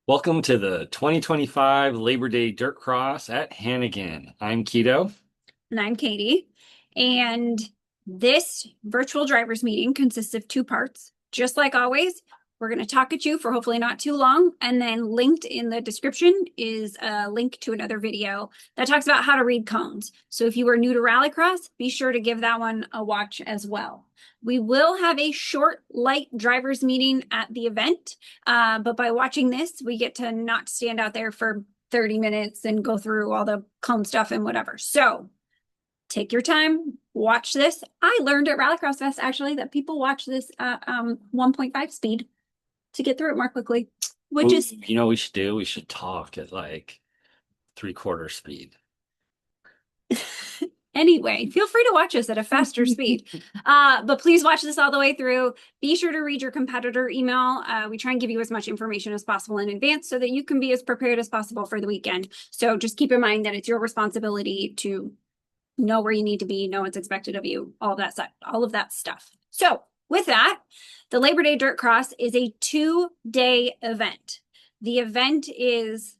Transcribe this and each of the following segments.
Welcome to the 2025 Labor Day Dirt Cross at Hannegan. I'm Keto. And I'm Katie. And this virtual drivers meeting consists of two parts. Just like always, we're going to talk at you for hopefully not too long. And then linked in the description is a link to another video that talks about how to read cones. So if you are new to rallycross, be sure to give that one a watch as well. We will have a short, light drivers meeting at the event. But by watching this, we get to not stand out there for 30 minutes and go through all the cone stuff and whatever. So take your time, watch this. I learned at Rallycross Fest actually that people watch this at 1.5 speed to get through it more quickly, which Ooh, is you know what we should do? We should talk at like three-quarter speed. anyway. Feel free to watch us at a faster speed, but please watch this all the way through. Be sure to read your competitor email. We try and give you as much information as possible in advance so that you can be as prepared as possible for the weekend. So just keep in mind that it's your responsibility to know where you need to be, know what's expected of you, all of that stuff. So with that, the Labor Day Dirt Cross is a 2-day event. The event is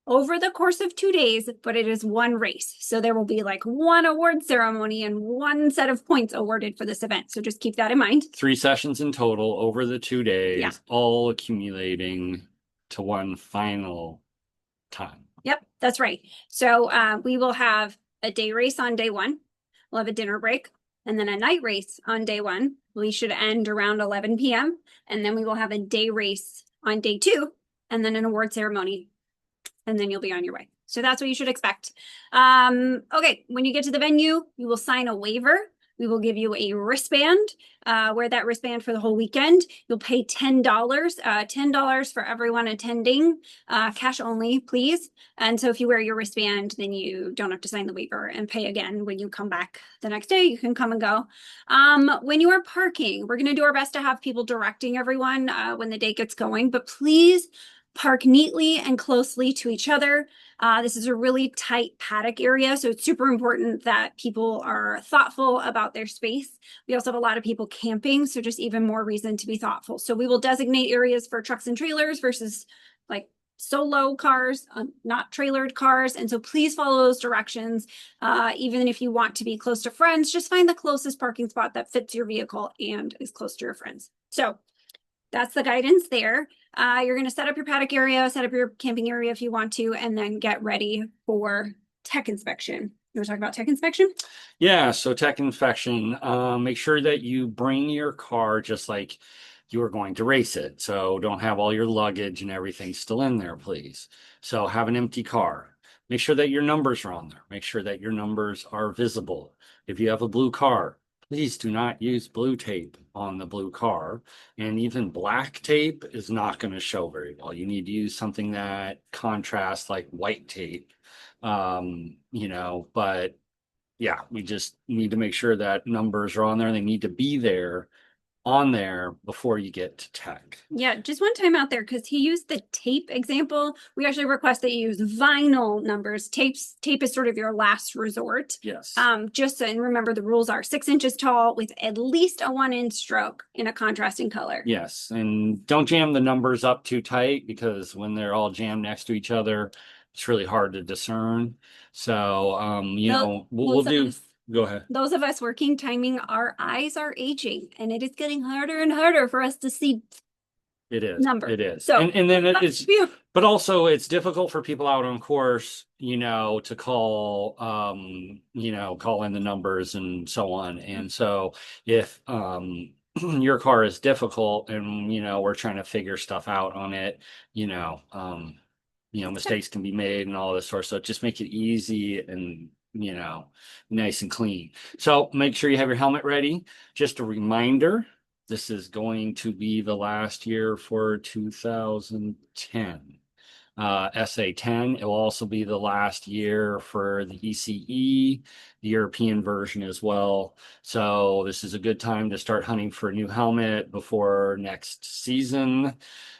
over the course of 2 days, but it is one race. So there will be like one award ceremony and one set of points awarded for this event. So just keep that in mind. 3 sessions in total over the 2 days, Yeah. all accumulating to one final time. Yep, that's right. So we will have a day race on day one. We'll have a dinner break and then a night race on day one. We should end around 11 p.m. And then we will have a day race on day two and then an award ceremony. And then you'll be on your way. So that's what you should expect. Okay, when you get to the venue, you will sign a waiver. We will give you a wristband, wear that wristband for the whole weekend. You'll pay $10, $10 for everyone attending, cash only, please. And so if you wear your wristband, then you don't have to sign the waiver and pay again when you come back the next day. You can come and go. When you are parking, we're going to do our best to have people directing everyone when the day gets going, but please park neatly and closely to each other. This is a really tight paddock area, so it's super important that people are thoughtful about their space. We also have a lot of people camping, so just even more reason to be thoughtful. So we will designate areas for trucks and trailers versus like solo cars, not trailered cars. And so please follow those directions. Even if you want to be close to friends, just find the closest parking spot that fits your vehicle and is close to your friends. So that's the guidance there. You're going to set up your paddock area, set up your camping area if you want to, and then get ready for tech inspection. You want to talk about tech inspection? Yeah, so tech inspection, make sure that you bring your car just like you are going to race it. So don't have all your luggage and everything still in there, please. So have an empty car. Make sure that your numbers are on there. Make sure that your numbers are visible. If you have a blue car, please do not use blue tape on the blue car. And even black tape is not going to show very well. You need to use something that contrasts like white tape. But yeah, we just need to make sure that numbers are on there. They need to be there on there before you get to tech. Yeah, just one time out there because he used the tape example. We actually request that you use vinyl numbers. Tape is sort of your last resort. Yes. And remember the rules are 6 inches tall with at least a 1 inch stroke in a contrasting color. Yes. And don't jam the numbers up too tight because when they're all jammed next to each other, it's really hard to discern. So, we'll do. Go ahead. Those of us working timing, our eyes are aging and it is getting harder and harder for us to see It is. number. It is. So And then it's, but also it's difficult for people out on course, to call in the numbers and so on. And so if your car is difficult and we're trying to figure stuff out on it, mistakes can be made and all this sort of stuff. Just make it easy and nice and clean. So make sure you have your helmet ready. Just a reminder, this is going to be the last year for 2010. SA10. It will also be the last year for the ECE, the European version as well. So this is a good time to start hunting for a new helmet before next season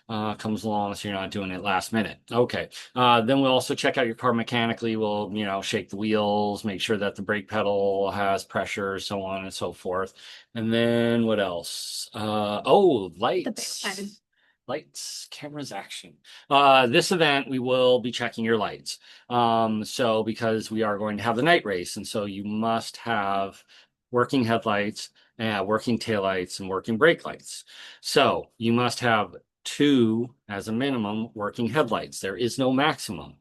comes along, so you're not doing it last minute. Okay. Then we'll also check out your car mechanically. We'll, shake the wheels, make sure that the brake pedal has pressure, so on and so forth. And then what else? Lights. Lights, cameras, action. This event, we will be checking your lights. So because we are going to have the night race, and so you must have working headlights, working taillights, and working brake lights. So you must have two as a minimum working headlights. There is no maximum.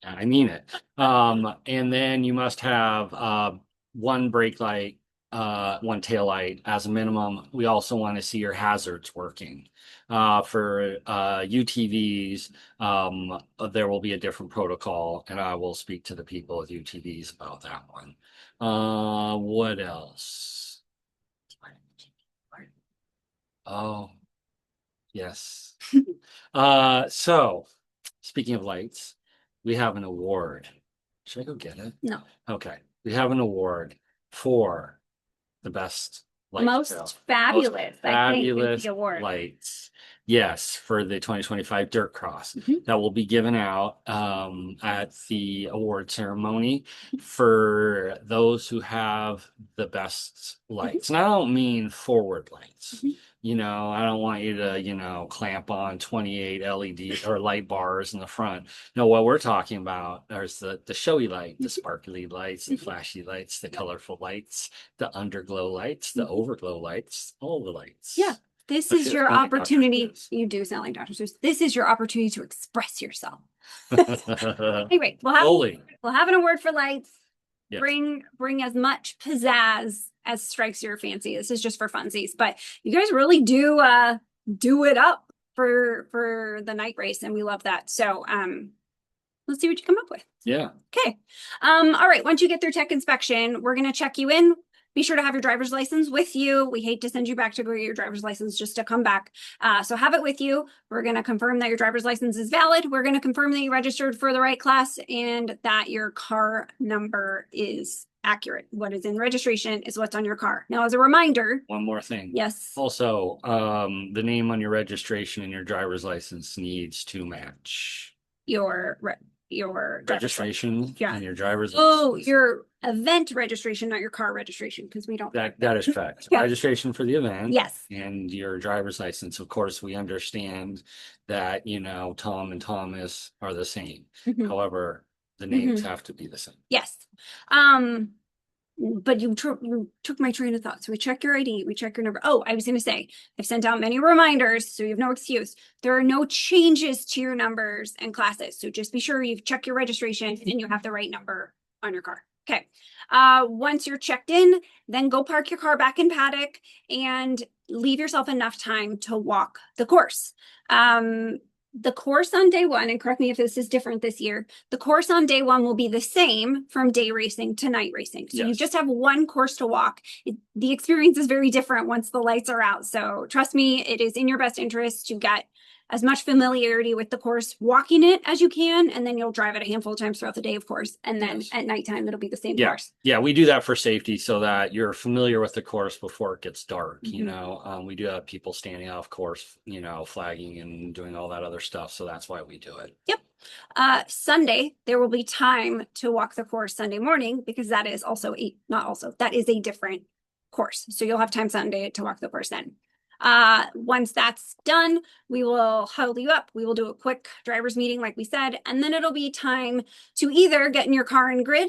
I mean it. And then you must have one brake light, one tail light as a minimum. We also want to see your hazards working. For UTVs, there will be a different protocol, and I will speak to the people with UTVs about that one. What else? Oh, yes. So speaking of lights, we have an award. Should I go get it? No. Okay. We have an award for the best light Most show. fabulous, Most I think, is fabulous the award. lights. Yes, for the 2025 Dirtcross. Mhm. That will be given out at the award ceremony for those who have the best lights. And I don't mean forward lights. Mhm. You know, I don't want you to, clamp on 28 LED or light bars in the front. No, what we're talking about is the showy light, the sparkly lights, the flashy lights, the colorful lights, the underglow lights, the overglow lights, all the lights. Yeah. This I is feel your like Dr. opportunity. Seuss. You do sound like Dr. Seuss. This is your opportunity to express yourself. Holy. Anyway, we'll have an award for lights. Yes. Bring as much pizzazz as strikes your fancy. This is just for funsies, but you guys really do it up for the night race, and we love that. So let's see what you come up with. Yeah. Okay. All right. Once you get through tech inspection, we're gonna check you in. Be sure to have your driver's license with you. We hate to send you back to go get your driver's license just to come back. So have it with you. We're going to confirm that your driver's license is valid. We're going to confirm that you registered for the right class and that your car number is accurate. What is in registration is what's on your car. Now, as a reminder. One more thing. Yes. Also, the name on your registration and your driver's license needs to match. Your registration yeah. and your driver's license. license. Your event registration, not your car registration, because we don't. That is correct. Yeah. Registration for the event. Yes. And your driver's license. Of course, we understand that, Tom and Thomas are the same. Mhm. However, the names have to be the same. Yes. But you took my train of thought. So we check your ID, we check your number. Oh, I was going to say, I've sent out many reminders, so you have no excuse. There are no changes to your numbers and classes. So just be sure you've checked your registration and you have the right number on your car. Okay. Once you're checked in, then go park your car back in paddock and leave yourself enough time to walk the course. The course on day one, and correct me if this is different this year, the course on day one will be the same from day racing to night racing. So you just have one course to walk. The experience is very different once the lights are out. So trust me, it is in your best interest to get as much familiarity with the course, walking it as you can, and then you'll drive it a handful of times throughout the day, of course. And then at nighttime, it'll be the same course. Yeah, we do that for safety so that you're familiar with the course before it gets dark. We do have people standing off course, flagging and doing all that other stuff. So that's why we do it. Yep. Sunday, there will be time to walk the course Sunday morning because that is that is a different course. So you'll have time Sunday to walk the course then. Once that's done, we will huddle you up. We will do a quick driver's meeting, like we said, and then it'll be time to either get in your car and grid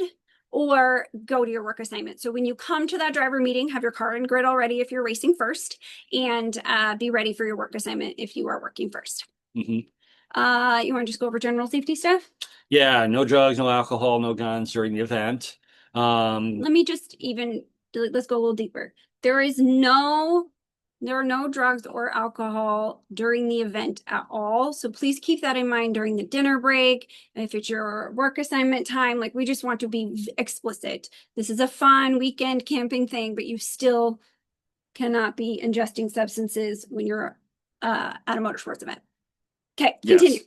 or go to your work assignment. So when you come to that driver meeting, have your car and grid already if you're racing first, and be ready for your work assignment if you are working first. You want to just go over general safety stuff? Yeah, no drugs, no alcohol, no guns during the event. Let me just let's go a little deeper. There are no drugs or alcohol during the event at all. So please keep that in mind during the dinner break. If it's your work assignment time, we just want to be explicit. This is a fun weekend camping thing, but you still cannot be ingesting substances when you're at a motorsports event. Okay, continue.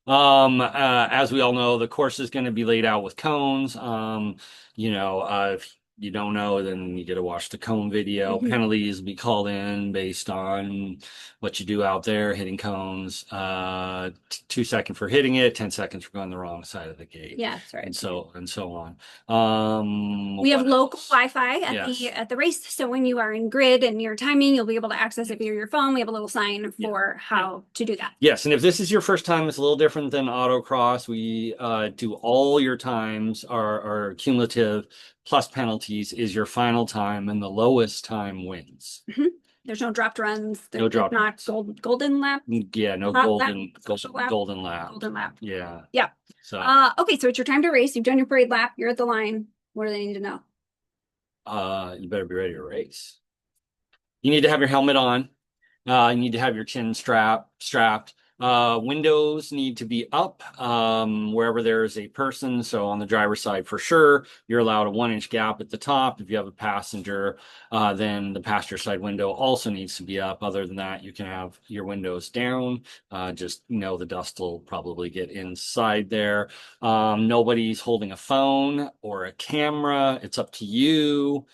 As we all know, the course is going to be laid out with cones. you don't know, then you get to watch the cone video. Mhm. Penalties will be called in based on what you do out there, hitting cones. 2 seconds for hitting it, 10 seconds for going the wrong side of the gate, Yeah, that's right. and so on. We have What local else? Wi-Fi Yes. at the race, so when you are in grid and you're timing, you'll be able to access it via your phone. We have a little sign for how to do that. Yes, and if this is your first time, it's a little different than autocross. We do all your times are cumulative plus penalties is your final time, and the lowest time wins. Mhm. There's no dropped runs. No There's drop not runs. golden lap. Yeah, no Hot lap, golden lap. golden lap. Yeah. Yeah. So Okay, so it's your time to race. You've done your parade lap. You're at the line. What do they need to know? you better be ready to race. You need to have your helmet on. You need to have your chin strapped. Windows need to be up wherever there is a person. So on the driver's side, for sure, you're allowed a 1 inch gap at the top. If you have a passenger, then the passenger side window also needs to be up. Other than that, you can have your windows down. Just know the dust will probably get inside there. Nobody's holding a phone or a camera. It's up to you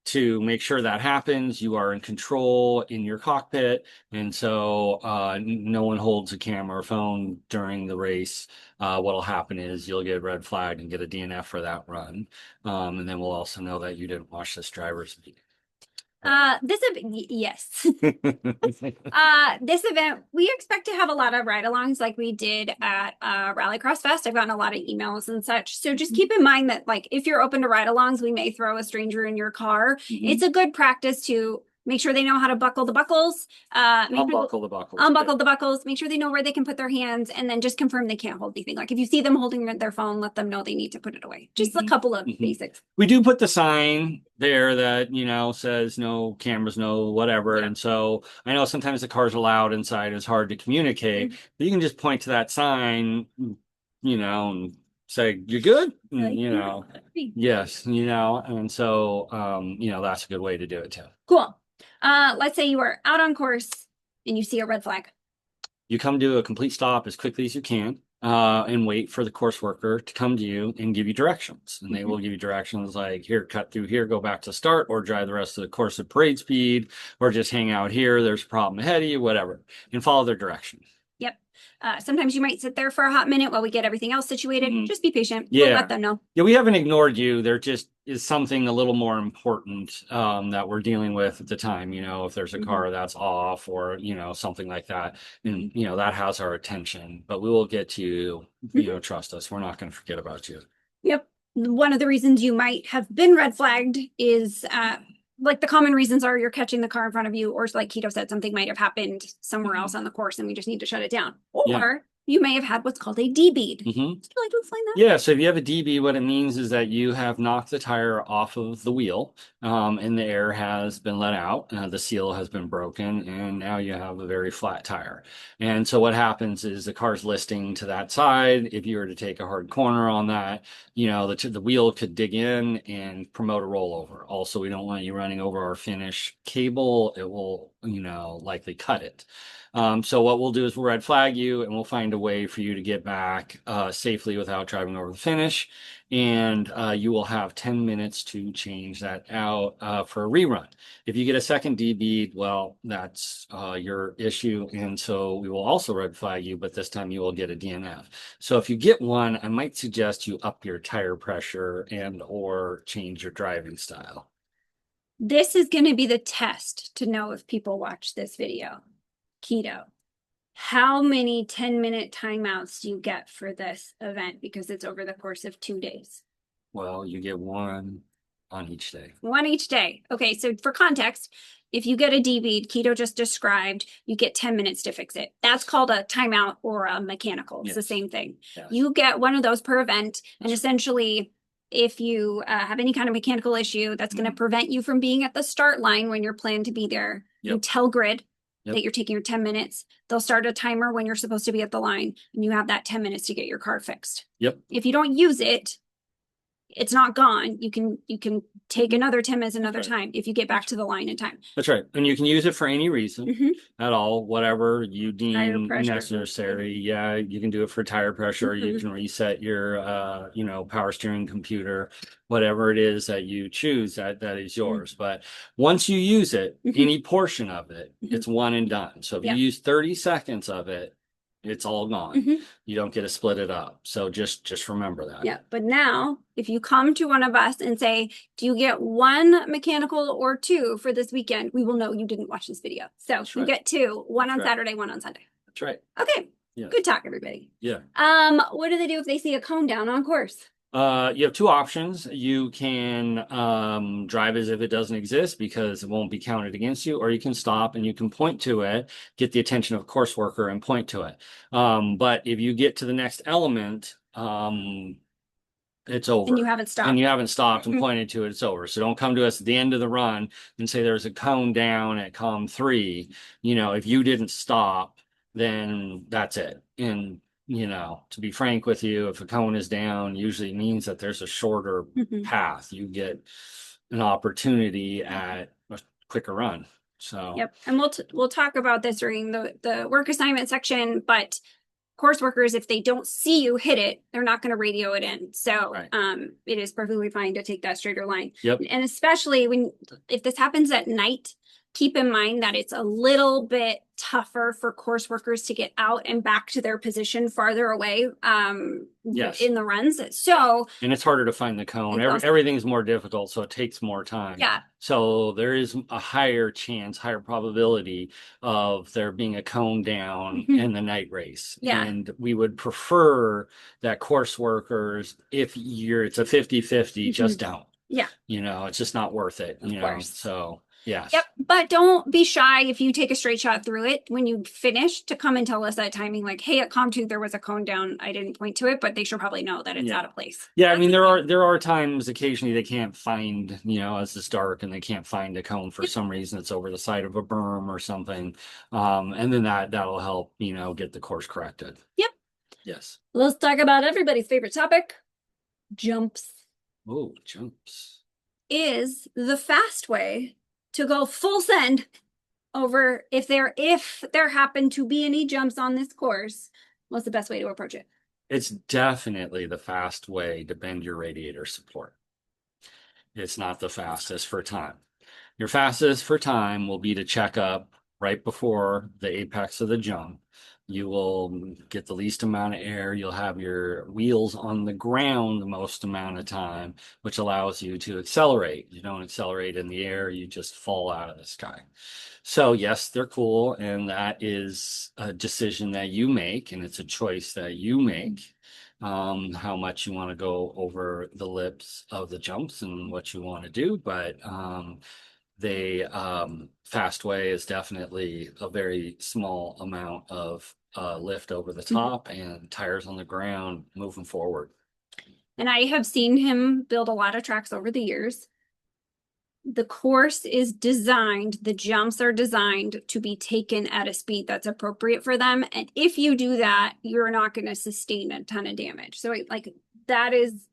to make sure that happens. You are in control in your cockpit, and so no one holds a camera or phone during the race. What'll happen is you'll get red flagged and get a DNF for that run, and then we'll also know that you didn't watch this driver's meeting. Yes. This event, we expect to have a lot of ride-alongs like we did at Rallycross Fest. I've gotten a lot of emails and such. So just keep in mind that, like, if you're open to ride-alongs, we may throw a stranger in your car. It's a good practice to make sure they know how to buckle the buckles. Unbuckle the buckles. Unbuckle the buckles. Make sure they know where they can put their hands, and then just confirm they can't hold anything. Like if you see them holding their phone, let them know they need to put it away. Just a couple of basics. We do put the sign there that, says no cameras, no whatever. Yeah. And so I know sometimes the cars are loud inside. It's hard to communicate, but you can just point to that sign, and say, you're good. Yes, and so, that's a good way to do it too. Cool. Let's say you are out on course and you see a red flag. You come to a complete stop as quickly as you can, and wait for the course worker to come to you and give you directions. And they will give you directions like, here, cut through here, go back to start, or drive the rest of the course at parade speed, or just hang out here. There's a problem ahead of you, whatever, and follow their direction. Yep. Sometimes you might sit there for a hot minute while we get everything else situated. Just be patient. Yeah. We'll let them know. Yeah, we haven't ignored you. There just is something a little more important that we're dealing with at the time. If there's a car that's off or, something like that, and, that has our attention. But we will get to you. Trust us. We're not going to forget about you. Yep. One of the reasons you might have been red flagged is like the common reasons are you're catching the car in front of you, or like Keto said, something might have happened somewhere else on the course and we just need to shut it down. Or you may have had what's called a D-bead. Would you like to explain that? Yeah, so if you have a DB, what it means is that you have knocked the tire off of the wheel, and the air has been let out, the seal has been broken, and now you have a very flat tire. And so what happens is the car's listing to that side. If you were to take a hard corner on that, the wheel could dig in and promote a rollover. Also, we don't want you running over our finish cable. It will, likely cut it. So what we'll do is we'll red flag you and we'll find a way for you to get back safely without driving over the finish. And you will have 10 minutes to change that out for a rerun. If you get a second DB, well, that's your issue. And so we will also red flag you, but this time you will get a DNF. So if you get one, I might suggest you up your tire pressure and or change your driving style. This is going to be the test to know if people watch this video. Keto, how many 10-minute timeouts do you get for this event? Because it's over the course of 2 days. Well, you get one on each day. One each day. Okay, so for context, if you get a DB, Keto just described, you get 10 minutes to fix it. That's called a timeout or a mechanical. It's the same thing. Yes. You get one of those per event, and essentially, if you have any kind of mechanical issue that's going to prevent you from being at the start line when you're planned to be there, you tell grid that you're taking your 10 minutes. They'll start a timer when you're supposed to be at the line, and you have that 10 minutes to get your car fixed. Yep. If you don't use it, it's not gone. You can take another 10 minutes another That's right. time if you get back to the line in time. That's right. And you can use it for any reason at all, whatever you Tire deem pressure. necessary. Yeah, you can do it for tire pressure, or you can reset your power steering computer, whatever it is that you choose, that is yours. But once you use it, any portion of it, it's one and done. So if you use 30 seconds of it, it's all gone. You don't get to split it up. So just remember that. Yeah. But now if you come to one of us and say, do you get one mechanical or two for this weekend? We will know you didn't watch this video. So you get two, one on Saturday, one on Sunday. That's right. Okay. Yeah. Good talk, everybody. Yeah. What do they do if they see a cone down on course? You have two options. You can drive as if it doesn't exist because it won't be counted against you, or you can stop and you can point to it, get the attention of a course worker and point to it. But if you get to the next element, it's over. And you haven't stopped. And you haven't stopped and pointed to it, it's over. So don't come to us at the end of the run and say there's a cone down at column 3. If you didn't stop, then that's it. And to be frank with you, if a cone is down, usually means that there's a shorter path. You get an opportunity at a quicker run. So yep. And we'll talk about this during the work assignment section, but course workers, if they don't see you hit it, they're not going to radio it in. So it is perfectly fine to take that straighter line. Yep. And especially if this happens at night, keep in mind that it's a little bit tougher for course workers to get out and back to their position farther away in the runs. So and it's harder to find the cone. Everything's more difficult, so it takes more time. Yeah. So there is a higher probability of there being a cone down in the night race. Yeah. And we would prefer that course workers, if it's a 50-50, just don't. Yeah. It's just not worth it. Of course. So yes. Yep. But don't be shy if you take a straight shot through it when you finish to come and tell us that timing, like, hey, at Com 2 there was a cone down. I didn't point to it, but they should probably know that it's out of place. Yeah, I mean there are times occasionally they can't find, as it's dark and they can't find a cone for some reason. It's over the side of a berm or something. And then that'll help, get the course corrected. Yep. Yes. Let's talk about everybody's favorite topic. Jumps. Oh, jumps. Is the fast way to go full send over if there happen to be any jumps on this course. What's the best way to approach it? It's definitely the fast way to bend your radiator support. It's not the fastest for time. Your fastest for time will be to check up right before the apex of the jump. You will get the least amount of air. You'll have your wheels on the ground the most amount of time, which allows you to accelerate. You don't accelerate in the air, you just fall out of the sky. So yes, they're cool, and that is a decision that you make, and it's a choice that you make, how much you want to go over the lips of the jumps and what you want to do. But fast way is definitely a very small amount of lift over the top and tires on the ground moving forward. And I have seen him build a lot of tracks over the years. The course is designed, the jumps are designed to be taken at a speed that's appropriate for them. And if you do that, you're not going to sustain a ton of damage. So that is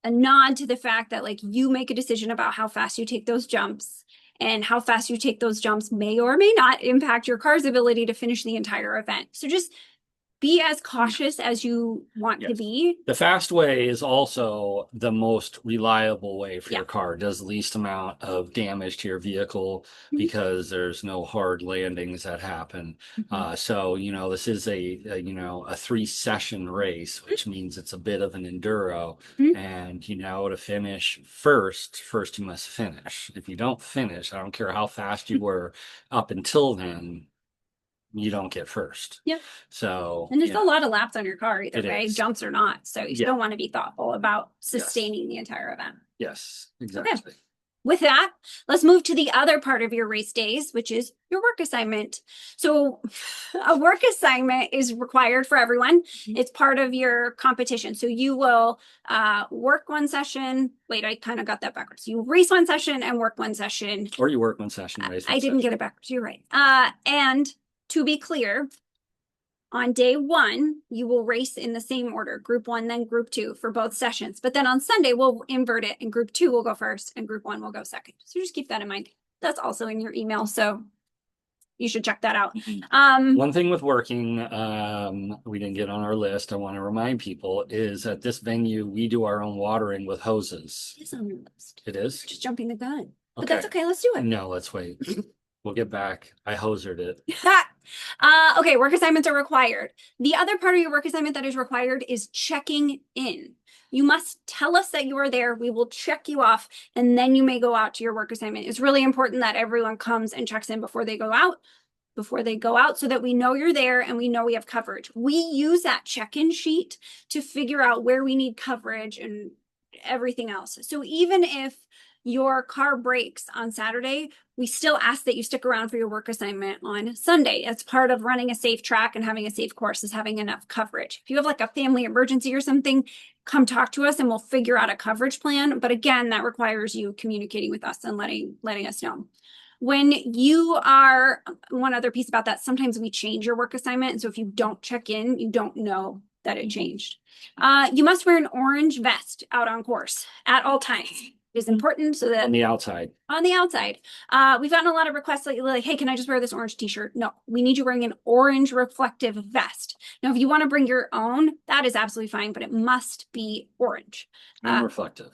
a nod to the fact that you make a decision about how fast you take those jumps, and how fast you take those jumps may or may not impact your car's ability to finish the entire event. So just be as cautious as you want to be. The fast way is also the most reliable way for your car. It does the least amount of damage to your vehicle because there's no hard landings that happen. So, this is a 3-session race, which means it's a bit of an enduro. And, to finish first you must finish. If you don't finish, I don't care how fast you were up until then, you don't get first. Yeah. So, and there's a lot of laps on your car either way, jumps or not. So you don't want to be thoughtful about sustaining the entire event. Yes, exactly. Okay. With that, let's move to the other part of your race days, which is your work assignment. So a work assignment is required for everyone. It's part of your competition. So you will work one session. Wait, I kind of got that backwards. You race one session and work one session. Or you work one session, race one I didn't get it backwards. You're right. And to be clear, On day one, you will race in the same order, group one, then group two for both sessions. But then on Sunday, we'll invert it and group two will go first and group one will go second. So just keep that in mind. That's also in your email. So you should check that out. One thing with working, we didn't get on our list. I want to remind people is at this venue, we do our own watering with hoses. It is on your list. It is? Just jumping the gun. But Okay. that's okay. Let's do it. No, let's wait. We'll get back. I hosered it. Okay, work assignments are required. The other part of your work assignment that is required is checking in. You must tell us that you are there. We will check you off, and then you may go out to your work assignment. It's really important that everyone comes and checks in before they go out, so that we know you're there and we know we have coverage. We use that check-in sheet to figure out where we need coverage and everything else. So even if your car breaks on Saturday, we still ask that you stick around for your work assignment on Sunday. As part of running a safe track and having a safe course is having enough coverage. If you have like a family emergency or something, come talk to us and we'll figure out a coverage plan. But again, that requires you communicating with us and letting us know. When you are, one other piece about that, sometimes we change your work assignment. And so if you don't check in, you don't know that it changed. You must wear an orange vest out on course at all times. It is important so that On the outside. We've gotten a lot of requests like, hey, can I just wear this orange t-shirt? No, we need you wearing an orange reflective vest. Now, if you want to bring your own, that is absolutely fine, but it must be orange. And reflective.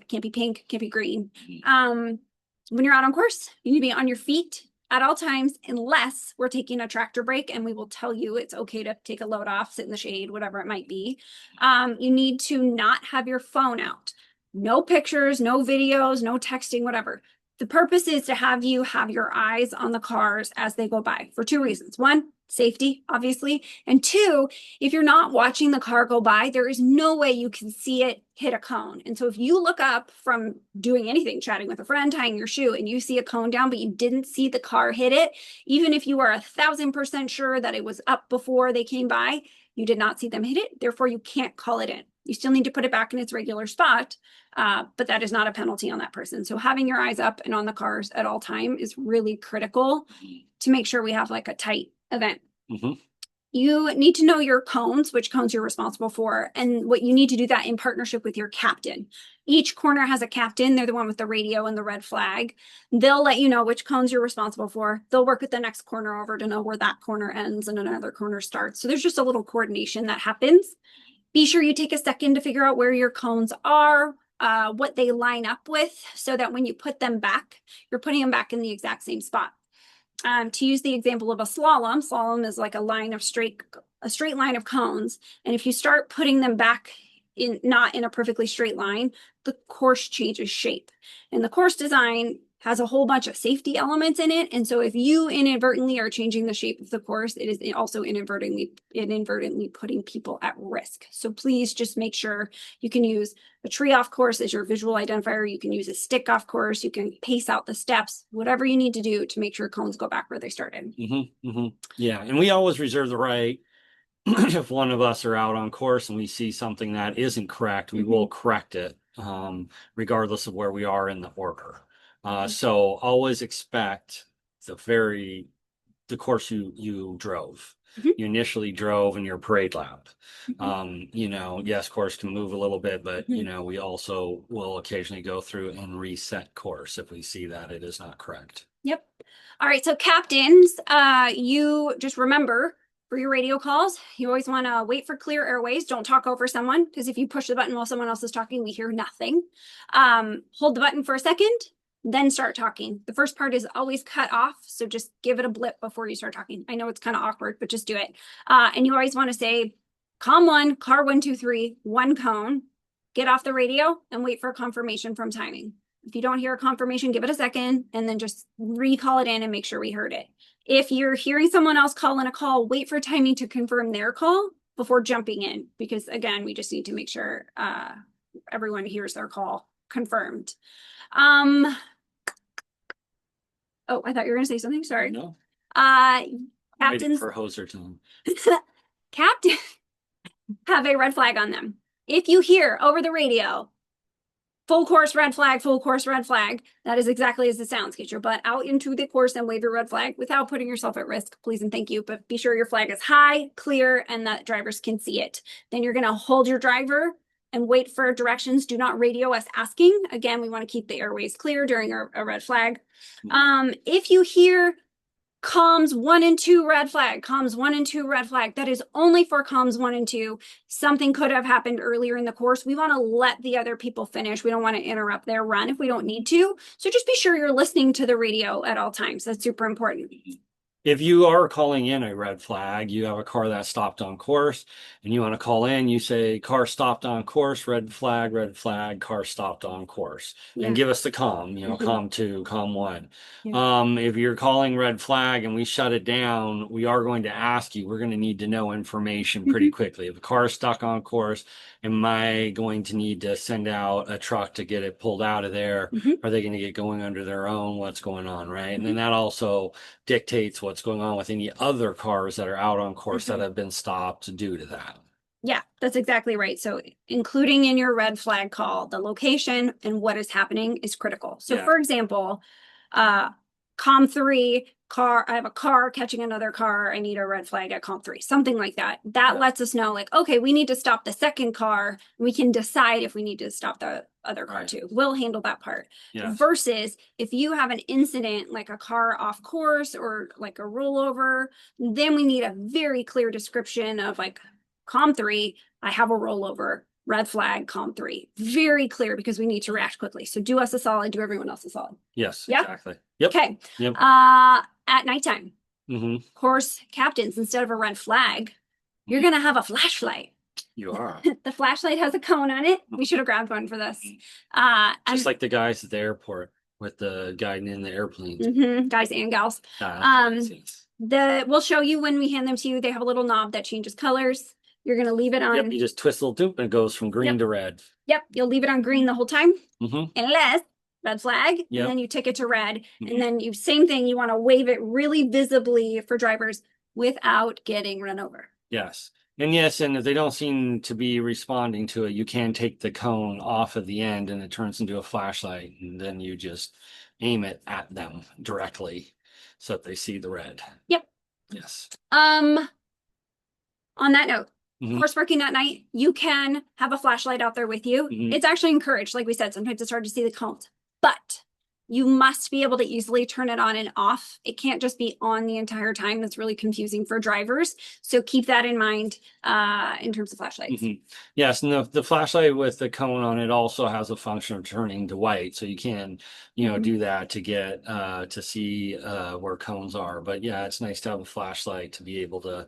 Can't be pink, can't be green. When you're out on course, you need to be on your feet at all times, unless we're taking a tractor break, and we will tell you it's okay to take a load off, sit in the shade, whatever it might be. You need to not have your phone out. No pictures, no videos, no texting, whatever. The purpose is to have you have your eyes on the cars as they go by for two reasons. One, safety, obviously. And two, if you're not watching the car go by, there is no way you can see it hit a cone. And so if you look up from doing anything, chatting with a friend, tying your shoe, and you see a cone down, but you didn't see the car hit it, even if you are 1,000% sure that it was up before they came by, you did not see them hit it. Therefore, you can't call it in. You still need to put it back in its regular spot, but that is not a penalty on that person. So having your eyes up and on the cars at all time is really critical to make sure we have like a tight event. You need to know your cones, which cones you're responsible for, and what you need to do that in partnership with your captain. Each corner has a captain. They're the one with the radio and the red flag. They'll let you know which cones you're responsible for. They'll work with the next corner over to know where that corner ends and another corner starts. So there's just a little coordination that happens. Be sure you take a second to figure out where your cones are, what they line up with, so that when you put them back, you're putting them back in the exact same spot. To use the example of a slalom is like a straight line of cones. And if you start putting them back not in a perfectly straight line, the course changes shape. And the course design has a whole bunch of safety elements in it. And so if you inadvertently are changing the shape of the course, it is also inadvertently putting people at risk. So please just make sure you can use a tree off course as your visual identifier. You can use a stick off course. You can pace out the steps, whatever you need to do to make sure cones go back where they started. Yeah. And we always reserve the right, if one of us are out on course and we see something that isn't correct, we will correct it, regardless of where we are in the order. So always expect the course you drove. You initially drove in your parade lap. Yes, course can move a little bit, but we also will occasionally go through and reset course if we see that it is not correct. Yep. All right. So captains, you just remember for your radio calls, you always want to wait for clear airways. Don't talk over someone, because if you push the button while someone else is talking, we hear nothing. Hold the button for a second, then start talking. The first part is always cut off, so just give it a blip before you start talking. I know it's kind of awkward, but just do it. And you always want to say, COM 1, car 123, 1 cone, get off the radio and wait for a confirmation from timing. If you don't hear a confirmation, give it a second and then just recall it in and make sure we heard it. If you're hearing someone else call in a call, wait for timing to confirm their call before jumping in, because again, we just need to make sure everyone hears their call confirmed. Oh, I thought you were going to say something. Sorry. No. Captains for hoser time. Captain have a red flag on them. If you hear over the radio, full course red flag, full course red flag. That is exactly as it sounds. Get your butt out into the course and wave your red flag without putting yourself at risk, please and thank you. But be sure your flag is high, clear, and that drivers can see it. Then you're going to hold your driver and wait for directions. Do not radio us asking. Again, we want to keep the airways clear during a red flag. If you hear comms 1 and 2 red flag, comms 1 and 2 red flag, that is only for comms 1 and 2. Something could have happened earlier in the course. We want to let the other people finish. We don't want to interrupt their run if we don't need to. So just be sure you're listening to the radio at all times. That's super important. If you are calling in a red flag, you have a car that stopped on course, and you want to call in, you say car stopped on course, red flag, car stopped on course, and give us the comm, comm 2, comm 1. If you're calling red flag and we shut it down, we are going to ask you, we're going to need to know information pretty quickly. If the car is stuck on course, am I going to need to send out a truck to get it pulled out of there? Are they going to get going under their own? What's going on, right? And then that also dictates what's going on with any other cars that are out on course that have been stopped due to that. Yeah, that's exactly right. So including in your red flag call, the location and what is happening is critical. So for example, comm 3 car, I have a car catching another car. I need a red flag at comm 3, something like that. That lets us know like, okay, we need to stop the second car. We can decide if we need to stop the other car too. We'll handle that part. Versus if you have an incident like a car off course or like a rollover, then we need a very clear description of like comm 3, I have a rollover, red flag, comm 3. Very clear because we need to react quickly. So do us a solid, do everyone else a solid. Yes, exactly. Yep. Okay. Yep. At nighttime, course captains, instead of a red flag, you're going to have a flashlight. You are. The flashlight has a cone on it. We should have grabbed one for this. Just like the guys at the airport with the guiding in the airplanes. Guys and gals. We'll show you when we hand them to you. They have a little knob that changes colors. You're going to leave it on. Yep, you just twist a little doop and it goes from green to red. Yep, you'll leave it on green the whole time. Unless red flag, and then you tick it to red. And then you same thing, you want to wave it really visibly for drivers without getting run over. Yes. And yes, and if they don't seem to be responding to it, you can take the cone off of the end and it turns into a flashlight. And then you just aim it at them directly so that they see the red. Yep. Yes. On that note, course working at night, you can have a flashlight out there with you. It's actually encouraged. Like we said, sometimes it's hard to see the cones, but you must be able to easily turn it on and off. It can't just be on the entire time. That's really confusing for drivers. So keep that in mind in terms of flashlights. Yes, and the flashlight with the cone on it also has a function of turning to white. So you can, do that to get to see where cones are. But yeah, it's nice to have a flashlight to be able to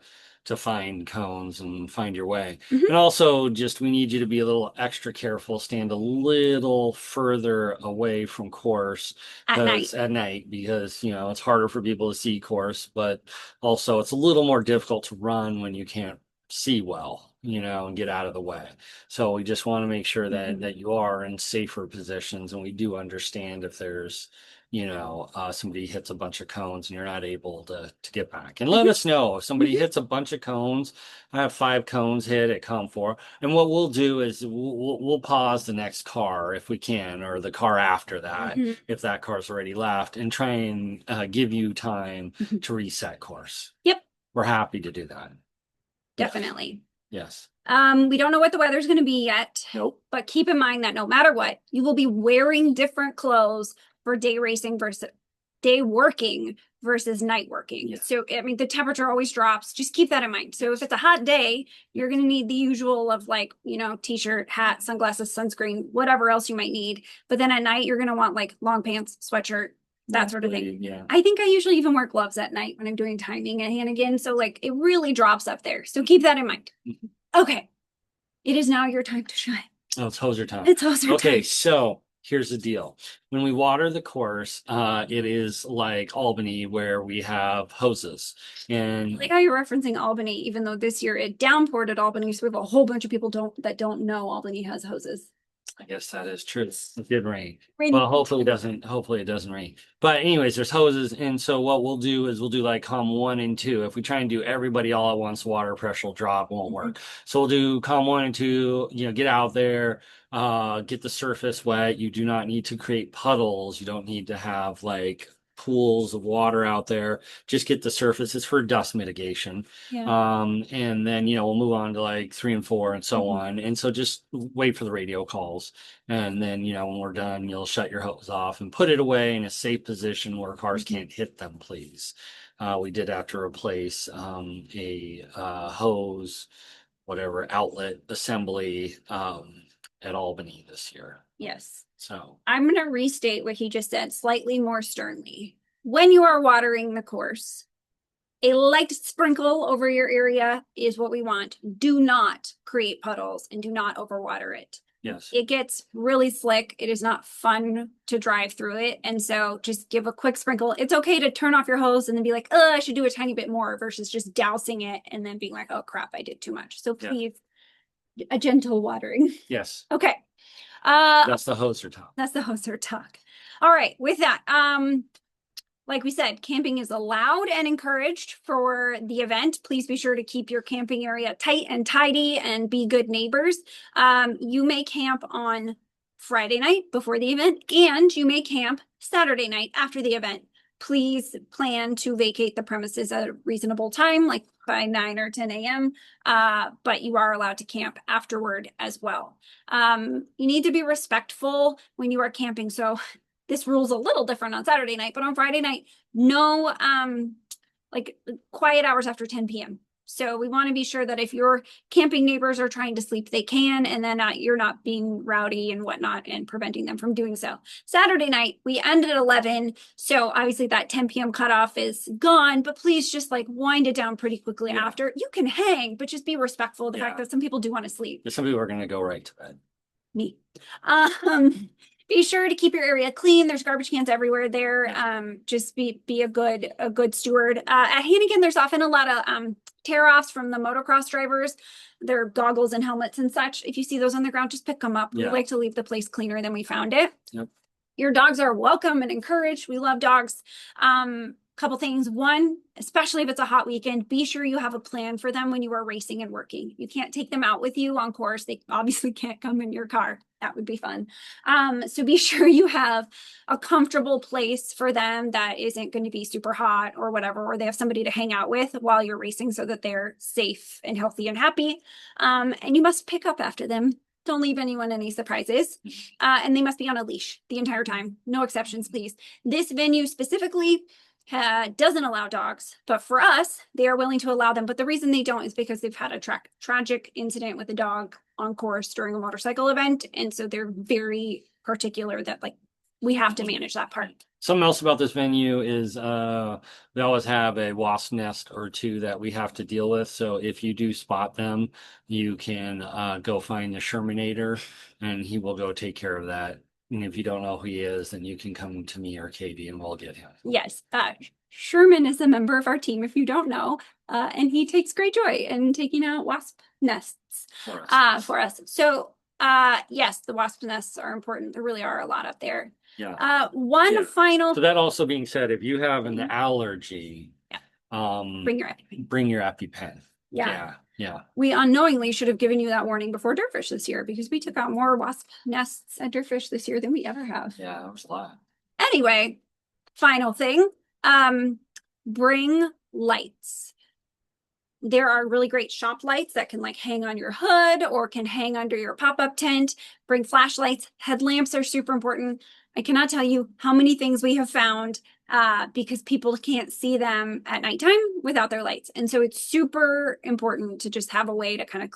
find cones and find your way. And also we need you to be a little extra careful, stand a little further away from course at night because, it's harder for people to see course, but also it's a little more difficult to run when you can't see well, and get out of the way. So we just want to make sure that you are in safer positions, and we do understand if there's somebody hits a bunch of cones and you're not able to get back. And let us know if somebody hits a bunch of cones. I have 5 cones hit at comm 4. And what we'll do is we'll pause the next car if we can, or the car after that, if that car's already left, and try and give you time to reset course. Yep. We're happy to do that. Definitely. Yes. We don't know what the weather's going to be yet. Nope. But keep in mind that no matter what, you will be wearing different clothes for day racing versus day working versus night working. So, the temperature always drops. Just keep that in mind. So if it's a hot day, you're going to need the usual of like, t-shirt, hat, sunglasses, sunscreen, whatever else you might need. But then at night, you're going to want like long pants, sweatshirt, that sort of thing. Yeah. I think I usually even wear gloves at night when I'm doing timing at Hannegan. So like it really drops up there. So keep that in mind. Okay. It is now your time to shine. Oh, it's hoser time. It's hoser time. Okay, so here's the deal. When we water the course, it is like Albany where we have hoses. And like how you're referencing Albany, even though this year it downpoured at Albany. So we have a whole bunch of people that don't know Albany has hoses. I guess that is true. It did rain. Rain. Well, hopefully it doesn't rain. But anyways, there's hoses. And so what we'll do is we'll do like column 1 and 2. If we try and do everybody all at once, water pressure will drop, won't work. So we'll do column 1 and 2, get out there, get the surface wet. You do not need to create puddles. You don't need to have like pools of water out there. Just get the surface. It's for dust mitigation. Yeah. And then, we'll move on to like 3 and 4 and so on. And so just wait for the radio calls. And then, when we're done, you'll shut your hose off and put it away in a safe position where cars can't hit them, please. We did have to replace a hose, whatever, outlet assembly at Albany this year. Yes. So I'm going to restate what he just said slightly more sternly. When you are watering the course, a light sprinkle over your area is what we want. Do not create puddles and do not overwater it. yes. It gets really slick. It is not fun to drive through it. And so just give a quick sprinkle. It's okay to turn off your hose and then be like, oh, I should do a tiny bit more versus just dousing it and then being like, oh crap, I did too much. So please, a gentle watering. Yes. Okay. That's the hoser talk. That's the hoser talk. All right. With that, like we said, camping is allowed and encouraged for the event. Please be sure to keep your camping area tight and tidy and be good neighbors. You may camp on Friday night before the event, and you may camp Saturday night after the event. Please plan to vacate the premises at a reasonable time, like by 9 or 10 a.m., but you are allowed to camp afterward as well. You need to be respectful when you are camping. So this rule's a little different on Saturday night, but on Friday night, no like quiet hours after 10 p.m. So we want to be sure that if your camping neighbors are trying to sleep, they can, and then you're not being rowdy and whatnot and preventing them from doing so. Saturday night, we end at 11. So obviously that 10 p.m. cutoff is gone, but please just like wind it down pretty quickly after. You can hang, but just be respectful of the fact that some people do want to sleep. Some people are going to go right to bed. Me. Be sure to keep your area clean. There's garbage cans everywhere there. Just be a good steward. At Hannegan, there's often a lot of tear-offs from the motocross drivers, their goggles and helmets and such. If you see those on the ground, just pick them up. We like to leave the place cleaner than we found it. Yep. Your dogs are welcome and encouraged. We love dogs. Couple things. One, especially if it's a hot weekend, be sure you have a plan for them when you are racing and working. You can't take them out with you on course. They obviously can't come in your car. That would be fun. So be sure you have a comfortable place for them that isn't going to be super hot or whatever, or they have somebody to hang out with while you're racing so that they're safe and healthy and happy. And you must pick up after them. Don't leave anyone any surprises. And they must be on a leash the entire time. No exceptions, please. This venue specifically doesn't allow dogs, but for us, they are willing to allow them. But the reason they don't is because they've had a tragic incident with a dog on course during a motorcycle event. And so they're very particular that like we have to manage that part. Something else about this venue is they always have a wasp nest or two that we have to deal with. So if you do spot them, you can go find the Shermanator and he will go take care of that. And if you don't know who he is, then you can come to me or Katie and we'll get him. Yes. Sherman is a member of our team, if you don't know, and he takes great joy in taking out wasp nests for us. So yes, the wasp nests are important. There really are a lot up there. Final. So that also being said, if you have an allergy, bring your EpiPen. Bring your EpiPen. Yeah. We unknowingly should have given you that warning before Dirtfish this year because we took out more wasp nests at Dirtfish this year than we ever have. Yeah, that was a lot. Anyway, final thing, bring lights. There are really great shop lights that can like hang on your hood or can hang under your pop-up tent. Bring flashlights. Headlamps are super important. I cannot tell you how many things we have found because people can't see them at nighttime without their lights. And so it's super important to just have a way to kind of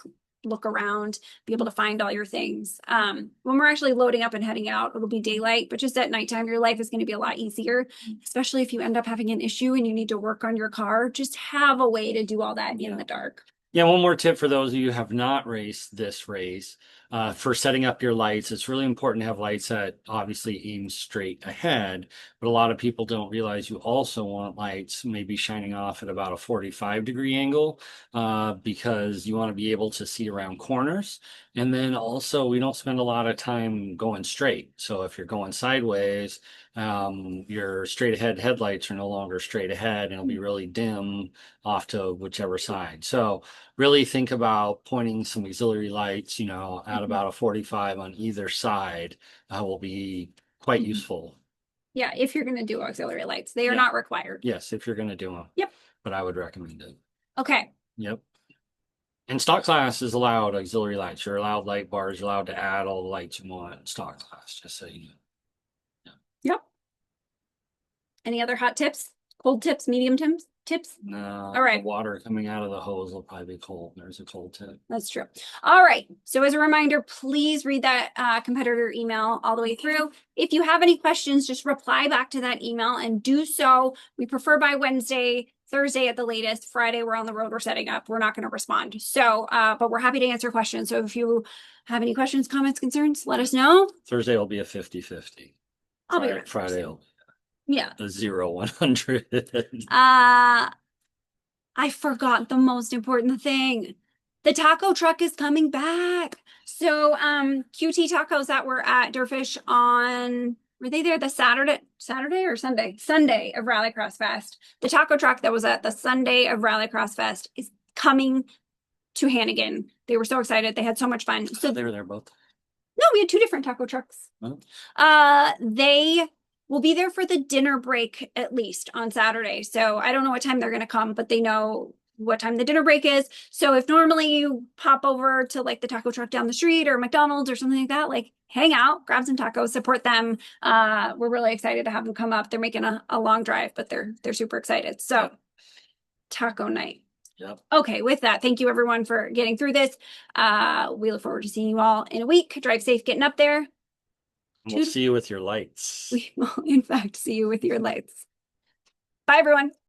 look around, be able to find all your things. When we're actually loading up and heading out, it'll be daylight, but just at nighttime, your life is going to be a lot easier, especially if you end up having an issue and you need to work on your car. Just have a way to do all that in the dark. Yeah, one more tip for those of you who have not raced this race. For setting up your lights, it's really important to have lights that obviously aim straight ahead, but a lot of people don't realize you also want lights maybe shining off at about a 45-degree angle, because you want to be able to see around corners. And then also, we don't spend a lot of time going straight. So if you're going sideways, your straight ahead headlights are no longer straight ahead and it'll be really dim off to whichever side. So really think about pointing some auxiliary lights, at about a 45 on either side, will be quite Mhm. useful. Yeah, if you're going to do auxiliary lights, they are Yeah. not required. Yes, if you're going to do them. Yep. But I would recommend it. Okay. Yep. And stock class is allowed auxiliary lights. You're allowed light bars. You're allowed to add all the lights you want in stock class, just so you know. Yep. Any other hot tips? Cold tips? Medium tips? Tips? No, All right. the water coming out of the hose will probably be cold. There's a cold tip. That's true. All right. So as a reminder, please read that competitor email all the way through. If you have any questions, just reply back to that email and do so. We prefer by Wednesday, Thursday at the latest. Friday, we're on the road, we're setting up. We're not going to respond. So, but we're happy to answer questions. So if you have any questions, comments, concerns, let us know. Thursday will be a 50-50. I'll be around. Friday will Yeah. be a 0-100. I forgot the most important thing. The taco truck is coming back. So QT tacos that were at Dirtfish were they there the Saturday or Sunday? Sunday of Rallycross Fest. The taco truck that was at the Sunday of Rallycross Fest is coming to Hannegan. They were so excited. They had so much fun. So They were there both. no, we had two different taco trucks. Oh. They will be there for the dinner break at least on Saturday. So I don't know what time they're going to come, but they know what time the dinner break is. So if normally you pop over to like the taco truck down the street or McDonald's or something like that, like hang out, grab some tacos, support them. We're really excited to have them come up. They're making a long drive, but they're super excited. So taco night. Yep. Okay, with that, thank you everyone for getting through this. We look forward to seeing you all in a week. Drive safe getting up there. We'll see you with your lights. We will, in fact, see you with your lights. Bye, everyone.